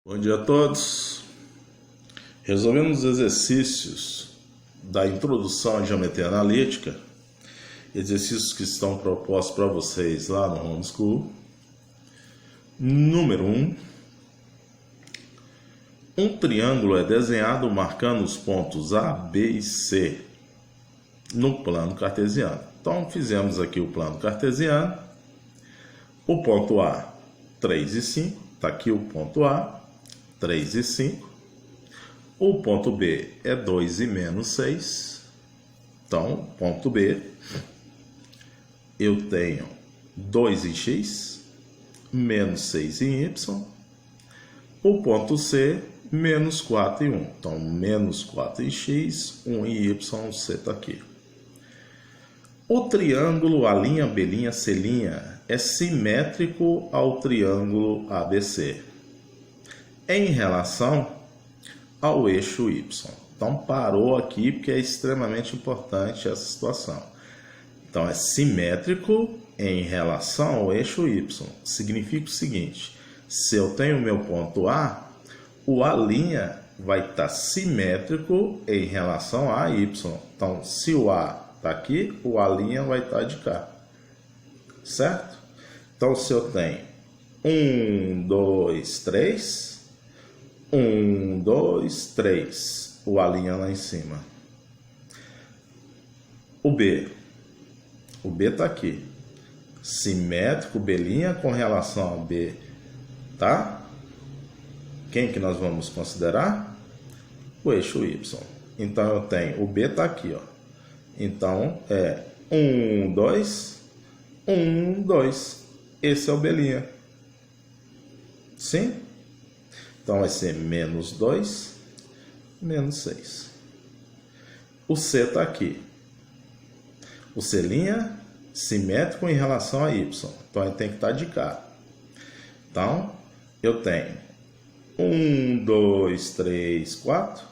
Bom dia a todos. Resolvendo os exercícios da introdução à geometria analítica, exercícios que estão propostos para vocês lá no Homeschool. Número 1. Um triângulo é desenhado marcando os pontos A, B e C no plano cartesiano. Então, fizemos aqui o plano cartesiano. O ponto A, 3 e 5. Está aqui o ponto A. 3 e 5. O ponto B é 2 e menos 6. Então, ponto B, eu tenho 2 em x, menos 6 em y. O ponto C, menos 4 em 1. Então, menos 4 em x, 1 em y, C está aqui. O triângulo A', B', C' é simétrico ao triângulo ABC em relação ao eixo Y. Então, parou aqui porque é extremamente importante essa situação. Então, é simétrico em relação ao eixo Y. Significa o seguinte: se eu tenho o meu ponto A, o A' vai estar simétrico em relação a Y. Então, se o A está aqui, o A' vai estar de cá. Certo? Então, se eu tenho 1, 2, 3... 1, 2, 3. O A' lá em cima. O B. O B está aqui. Simétrico, B' com relação a B. Tá? Quem que nós vamos considerar? O eixo Y. Então, eu tenho... O B está aqui, ó. Então, é 1, 2, 1, 2. Esse é o B'. Sim? Então, vai ser menos 2, menos 6. O C está aqui. O C' simétrico em relação a Y. Então, ele tem que estar de cá. Então, eu tenho 1, 2, 3, 4.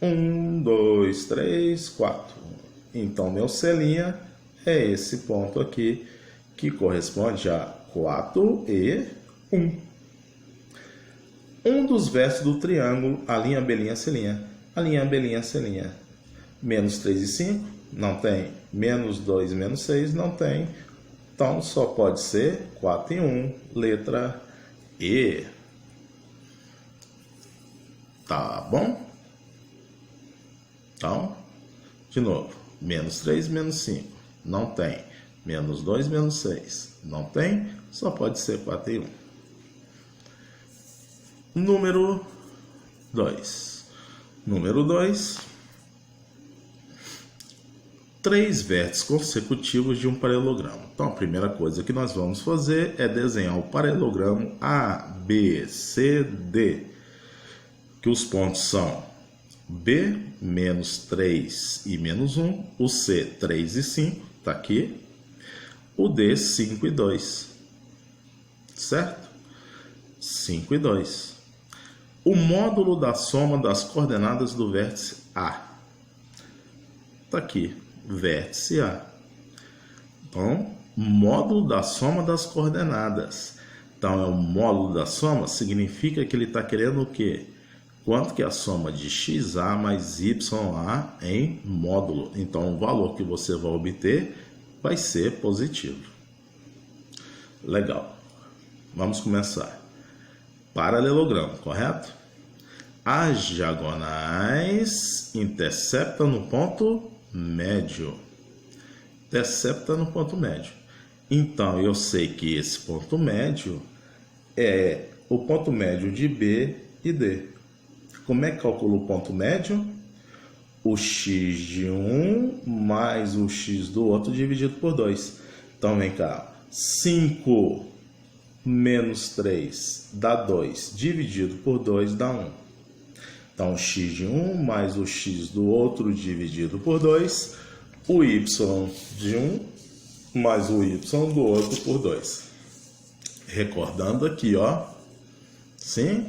1, 2, 3, 4. Então, meu C' é esse ponto aqui, que corresponde a 4 e 1. Um dos versos do triângulo A', B', C'. A', B', C'. Menos 3 e 5, não tem. Menos 2 e menos 6, não tem. Então, só pode ser 4 e 1, letra E. Tá bom? Então, de novo. Menos 3, menos 5, não tem. Menos 2, menos 6, não tem. Só pode ser 4 e 1. Número 2. Número 2. 3 vértices consecutivos de um paralelogramo. Então, a primeira coisa que nós vamos fazer é desenhar o paralelogramo ABCD, que os pontos são B, menos 3 e menos 1, o C, 3 e 5, está aqui, o D, 5 e 2, certo? 5 e 2. O módulo da soma das coordenadas do vértice A. Está aqui, vértice A. Então, módulo da soma das coordenadas. Então, é o módulo da soma, significa que ele está querendo o quê? Quanto que é a soma de XA mais YA em módulo. Então, o valor que você vai obter vai ser positivo. Legal. Vamos começar. Paralelogramo, correto? As diagonais interceptam no ponto médio. Intercepta no ponto médio. Então, eu sei que esse ponto médio é o ponto médio de B e D. Como é que calcula o ponto médio? O x de um mais o x do outro dividido por 2. Então, vem cá. 5 menos 3 dá 2, dividido por 2 dá 1. Então, x de um mais o x do outro dividido por 2, o y de um mais o y do outro por 2. Recordando aqui, ó, sim,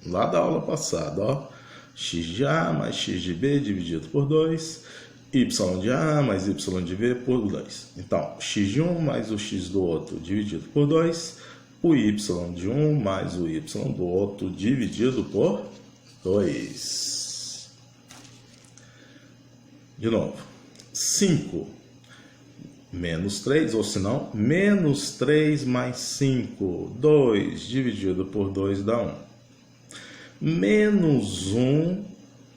lá da aula passada, ó, x de A mais x de B dividido por 2, y de A mais y de B por 2. Então, x de um mais o x do outro dividido por 2, o y de um mais o y do outro dividido por 2. De novo, 5 menos 3, ou se não, menos 3 mais 5, 2 dividido por 2 dá 1. Menos 1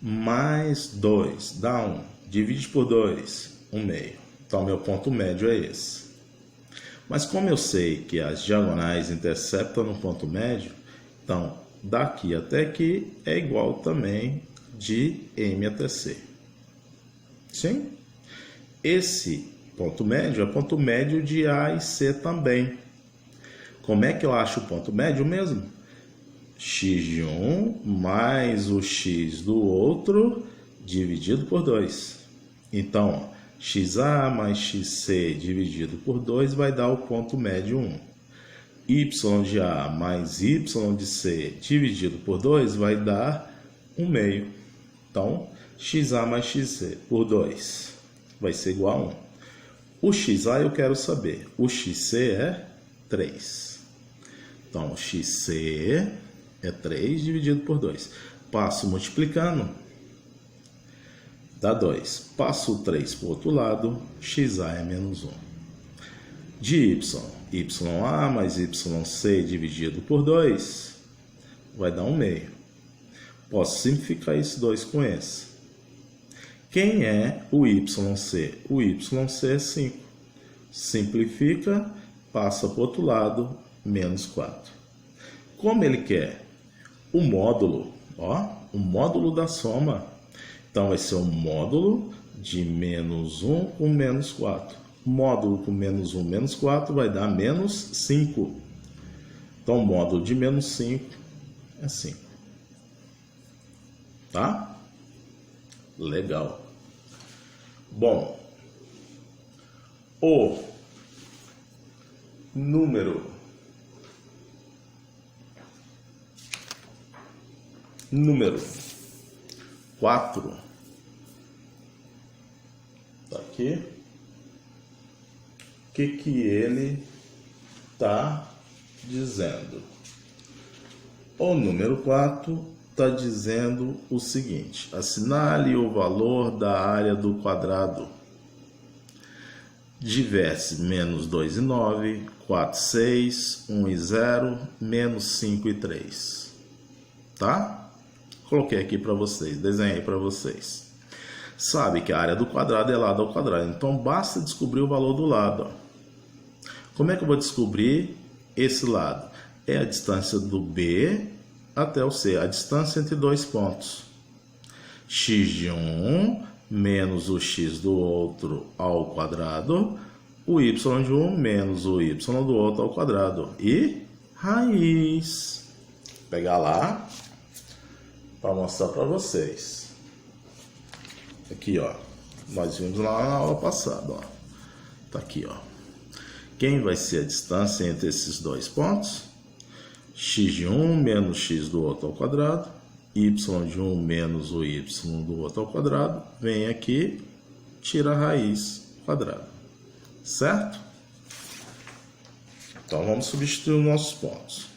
mais 2 dá 1. Divide por 2, 1/2. Então, meu ponto médio é esse. Mas como eu sei que as diagonais interceptam no ponto médio, então, daqui até aqui é igual também de M até C. Sim? Esse ponto médio é ponto médio de A e C também. Como é que eu acho o ponto médio mesmo? X de um mais o x do outro dividido por 2. Então, XA mais XC dividido por 2 vai dar o ponto médio 1. Y de A mais Y de C dividido por 2 vai dar 1/2. Então, XA mais XC por 2 vai ser igual a 1. O XA eu quero saber. O XC é 3. Então, o XC é 3 dividido por 2. Passo multiplicando, dá 2. Passo o 3 para o outro lado, XA é menos 1. De Y, YA mais YC dividido por 2 vai dar 1/2. Posso simplificar esse 2 com esse. Quem é o YC? O YC é 5. Simplifica, passa para o outro lado, menos 4. Como ele quer? O módulo, o módulo da soma. Então, vai ser o módulo de menos 1 com menos 4. Módulo com menos 1, menos 4 vai dar menos 5. Então, o módulo de menos 5 é 5. Tá? Legal. Bom, o número 4 tá aqui. O que ele está dizendo? O número 4 está dizendo o seguinte: assinale o valor da área do quadrado de vértice menos 2 e 9, 4 e 6, 1 e 0, menos 5 e 3. Tá? Coloquei aqui para vocês, desenhei para vocês. Sabe que a área do quadrado é lado ao quadrado, então basta descobrir o valor do lado. Ó. Como é que eu vou descobrir esse lado? É a distância do B até o C, a distância entre dois pontos. X de um menos o x do outro ao quadrado, o y de um menos o y do outro ao quadrado. E raiz. Vou pegar lá para mostrar para vocês. Aqui, ó. Nós vimos lá na aula passada, ó. Tá aqui, ó. Quem vai ser a distância entre esses dois pontos? X de um menos x do outro ao quadrado, y de um menos o y do outro ao quadrado, vem aqui, tira a raiz quadrada, certo? Então, vamos substituir os nossos pontos.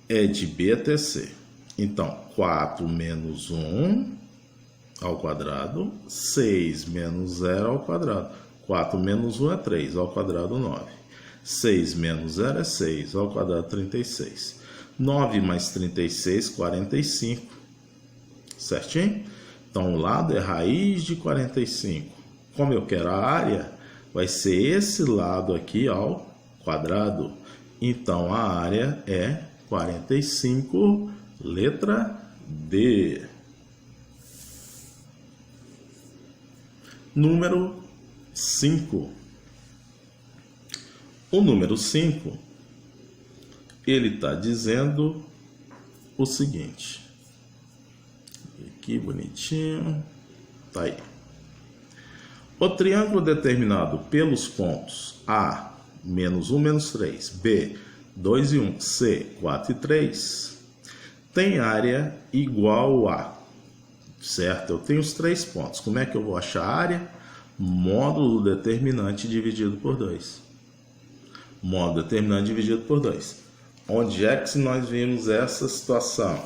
É de B até C. Então, 4 menos 1 ao quadrado, 6 menos 0 ao quadrado. 4 menos 1 é 3, ao quadrado 9. 6 menos 0 é 6, ao quadrado 36. 9 mais 36, 45. Certinho? Então, o lado é raiz de 45. Como eu quero a área, vai ser esse lado aqui ao quadrado. Então, a área é 45, letra D. Número 5. O número 5, ele está dizendo o seguinte. Aqui, bonitinho. Tá aí. O triângulo determinado pelos pontos A, menos 1, menos 3, B, 2 e 1, C, 4 e 3, tem área igual a, certo? Eu tenho os 3 pontos. Como é que eu vou achar a área? Módulo determinante dividido por 2. Módulo determinante dividido por 2. Onde é que nós vimos essa situação?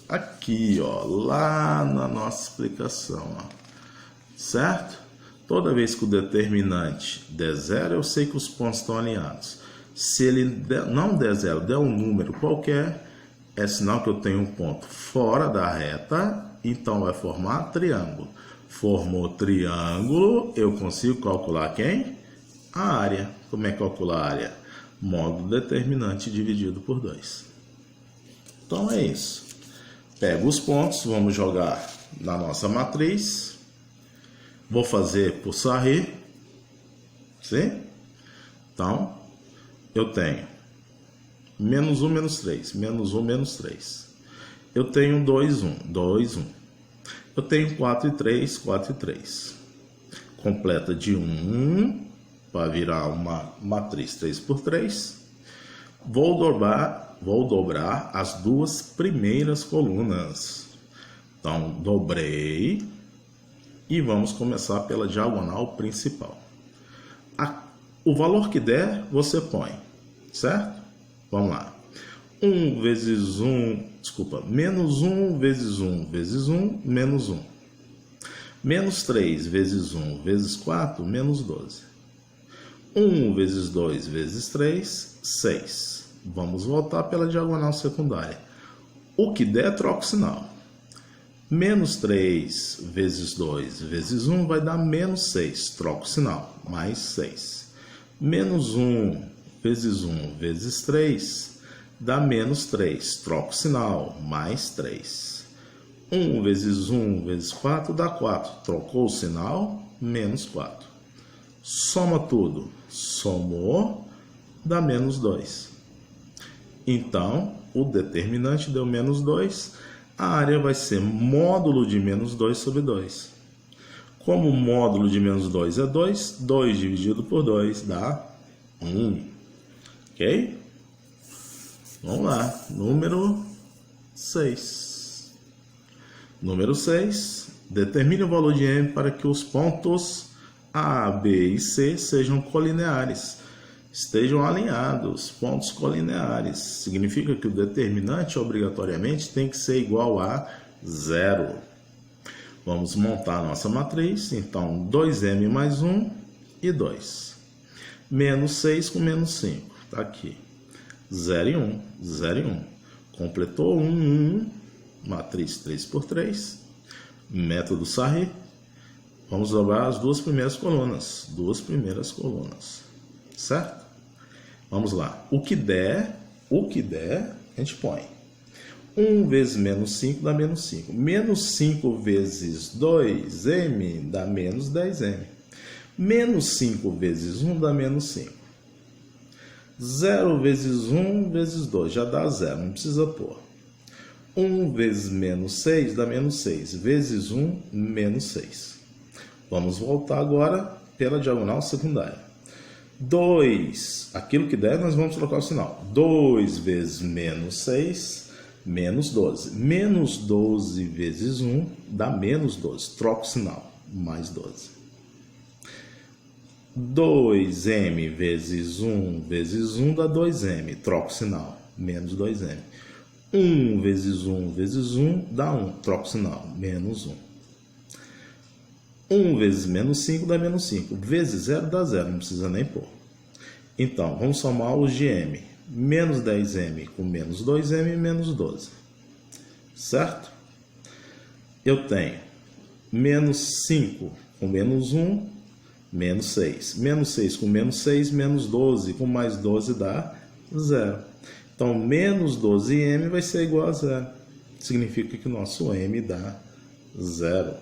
Aqui, ó, lá na nossa explicação, ó. Certo? Toda vez que o determinante der zero, eu sei que os pontos estão alinhados. Se ele não der zero, der um número qualquer, é sinal que eu tenho um ponto fora da reta, então vai formar triângulo. Formou triângulo, eu consigo calcular quem? A área. Como é que calcula a área? Módulo determinante dividido por 2. Então é isso. Pega os pontos, vamos jogar na nossa matriz. Vou fazer por Sarri. Sim? Então, eu tenho menos 1, menos 3. Menos 1, menos 3. Eu tenho 2, 1. 2, 1. Eu tenho 4 e 3. 4 e 3. Completa de 1 para virar uma matriz 3 por 3. Vou dobrar as duas primeiras colunas. Então, dobrei. E vamos começar pela diagonal principal. O valor que der, você põe. Certo? Vamos lá. 1 vezes 1, desculpa, menos 1 vezes 1 vezes 1, menos 1. Menos 3 vezes 1 vezes 4, menos 12. 1 vezes 2 vezes 3, 6. Vamos voltar pela diagonal secundária. O que der, troca o sinal. Menos 3 vezes 2 vezes 1 vai dar menos 6. Troca o sinal. Mais 6. Menos 1 vezes 1 vezes 3 dá menos 3. Troca o sinal. Mais 3. 1 vezes 1 vezes 4 dá 4. Trocou o sinal. Menos 4. Soma tudo. Somou. Dá menos 2. Então, o determinante deu menos 2. A área vai ser módulo de menos 2 sobre 2. Como o módulo de menos 2 é 2, 2 dividido por 2 dá 1. Ok? Vamos lá. Número 6. Número 6. Determine o valor de M para que os pontos A, B e C sejam colineares. Estejam alinhados, pontos colineares. Significa que o determinante obrigatoriamente tem que ser igual a 0. Vamos montar a nossa matriz. Então, 2m mais 1 e 2. Menos 6 com menos 5. Está aqui. 0 e 1. 0 e 1. Completou 1, 1. Matriz 3 por 3. Método Sarri. Vamos dobrar as duas primeiras colunas. Duas primeiras colunas. Certo? Vamos lá. O que der, a gente põe. 1 vezes menos 5 dá menos 5. Menos 5 vezes 2m dá menos 10m. Menos 5 vezes 1 dá menos 5. 0 vezes 1 vezes 2 já dá 0, não precisa pôr. 1 vezes menos 6 dá menos 6. Vezes 1, menos 6. Vamos voltar agora pela diagonal secundária. 2, aquilo que der, nós vamos trocar o sinal. 2 vezes menos 6, menos 12. Menos 12 vezes 1 dá menos 12. Troca o sinal. Mais 12. 2m vezes 1 vezes 1 dá 2m. Troca o sinal. Menos 2m. 1 vezes 1 vezes 1 dá 1. Troca o sinal. Menos 1. 1 vezes menos 5 dá menos 5. Vezes 0 dá 0. Não precisa nem pôr. Então, vamos somar os de m. Menos 10m com menos 2m menos 12. Certo? Eu tenho menos 5 com menos 1, menos 6. Menos 6 com menos 6, menos 12 com mais 12 dá 0. Então, menos 12m vai ser igual a 0. Significa que o nosso m dá 0.